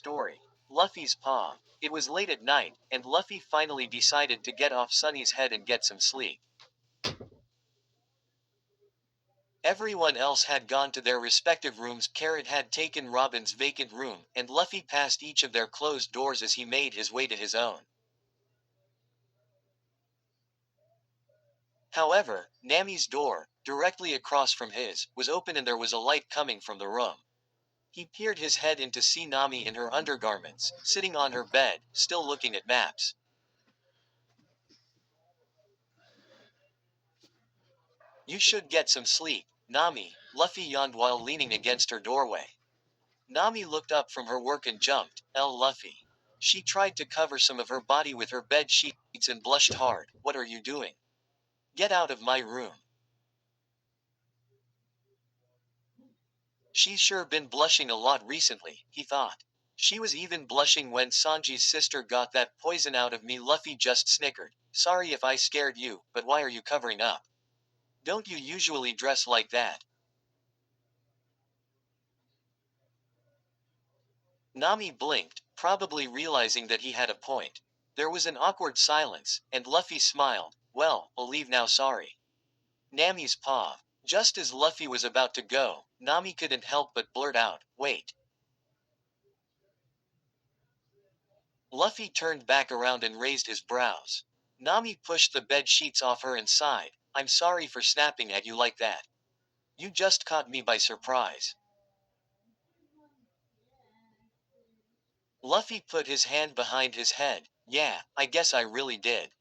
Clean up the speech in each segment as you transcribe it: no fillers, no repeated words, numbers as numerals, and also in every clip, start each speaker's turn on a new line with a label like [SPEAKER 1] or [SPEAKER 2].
[SPEAKER 1] Story. Luffy's paw. It was late at night, and Luffy finally decided to get off Sunny's head and get some sleep. Everyone else had gone to their respective rooms. Carrot had taken Robin's vacant room, and Luffy passed each of their closed doors as he made his way to his own. However, Nami's door, directly across from his, was open and there was a light coming from the room. He peered his head in to see Nami in her undergarments, sitting on her bed, still looking at maps. You should get some sleep, Nami, Luffy yawned while leaning against her doorway. Nami looked up from her work and jumped, Luffy. She tried to cover some of her body with her bed sheets and blushed hard. What are you doing? Get out of my room. She's sure been blushing a lot recently, he thought. She was even blushing when Sanji's sister got that poison out of me. Luffy just snickered. Sorry if I scared you, but why are you covering up? Don't you usually dress like that? Nami blinked, probably realizing that he had a point. There was an awkward silence, and Luffy smiled. Well, I'll leave now, sorry. Nami's paw. Just as Luffy was about to go, Nami couldn't help but blurt out, wait. Luffy turned back around and raised his brows. Nami pushed the bed sheets off her and sighed. I'm sorry for snapping at you like that. You just caught me by surprise. Luffy put his hand behind his head. Yeah, I guess I really did.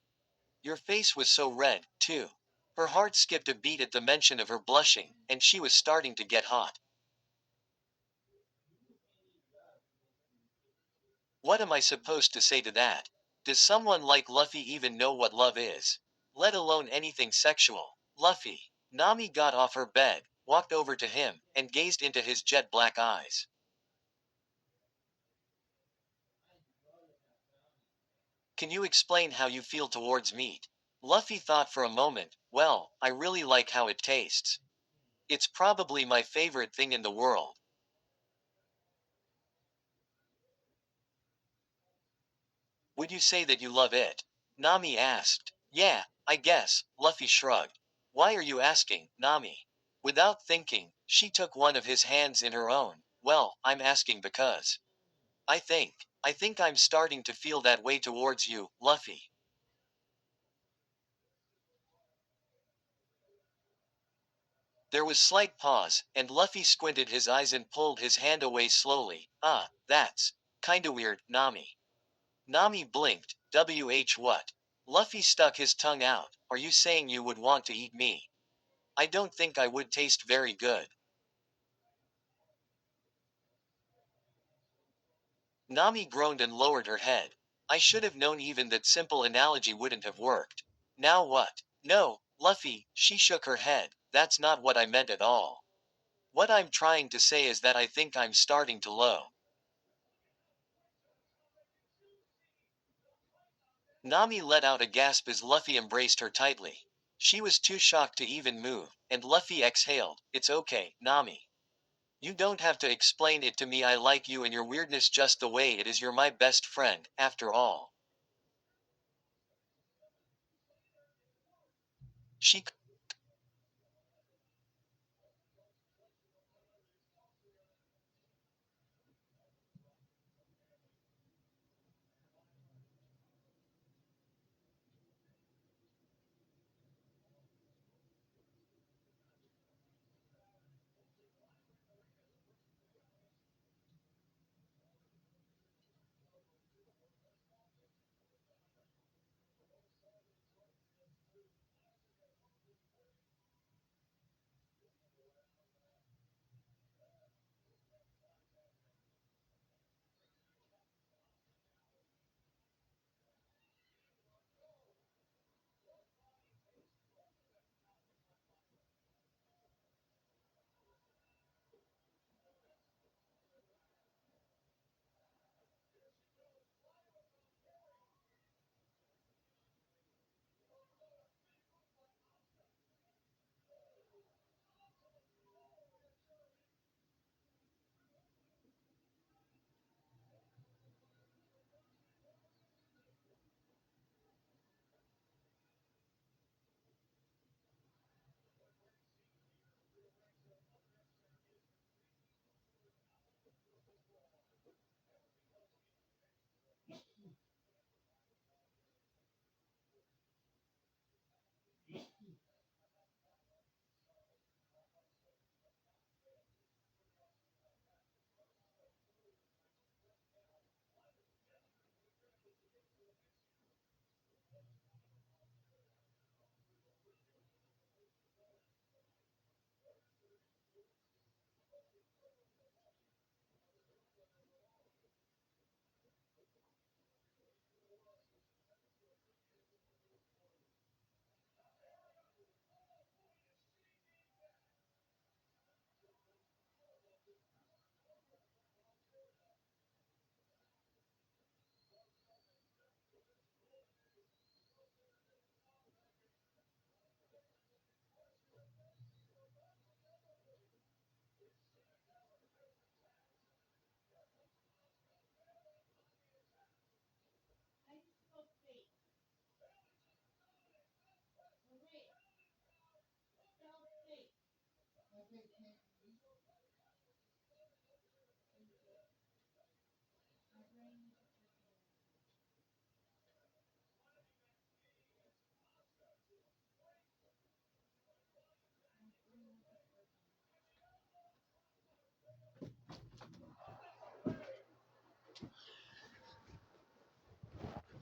[SPEAKER 1] Your face was so red, too. Her heart skipped a beat at the mention of her blushing, and she was starting to get hot. What am I supposed to say to that? Does someone like Luffy even know what love is? Let alone anything sexual. Luffy. Nami got off her bed, walked over to him, and gazed into his jet black eyes. Can you explain how you feel towards meat? Luffy thought for a moment. Well, I really like how it tastes. It's probably my favorite thing in the world. Would you say that you love it? Nami asked. Yeah, I guess, Luffy shrugged. Why are you asking, Nami? Without thinking, she took one of his hands in her own. Well, I'm asking because. I think I'm starting to feel that way towards you, Luffy. There was slight pause, and Luffy squinted his eyes and pulled his hand away slowly. That's kinda weird, Nami. Nami blinked. What? Luffy stuck his tongue out. Are you saying you would want to eat me? I don't think I would taste very good. Nami groaned and lowered her head. I should have known even that simple analogy wouldn't have worked. Now what? No, Luffy, she shook her head. That's not what I meant at all. What I'm trying to say is that I think I'm starting to low. Nami let out a gasp as Luffy embraced her tightly. She was too shocked to even move, and Luffy exhaled. It's okay, Nami. You don't have to explain it to me. I like you and your weirdness just the way it is. You're my best friend, after all. She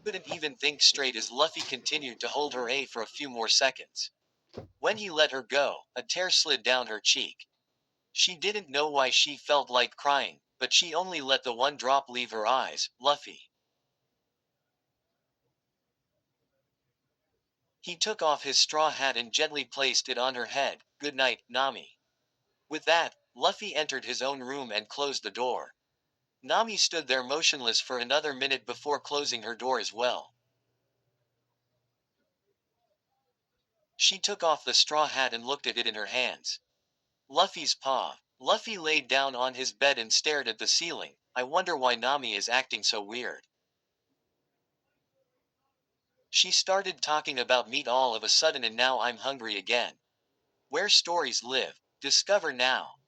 [SPEAKER 1] Couldn't even think straight as Luffy continued to hold her A for a few more seconds. When he let her go, a tear slid down her cheek. She didn't know why she felt like crying, but she only let the one drop leave her eyes. Luffy. He took off his straw hat and gently placed it on her head. Good night, Nami. With that, Luffy entered his own room and closed the door. Nami stood there motionless for another minute before closing her door as well. She took off the straw hat and looked at it in her hands. Luffy's paw. Luffy laid down on his bed and stared at the ceiling. I wonder why Nami is acting so weird. She started talking about meat all of a sudden and now I'm hungry again. Where stories live. Discover now.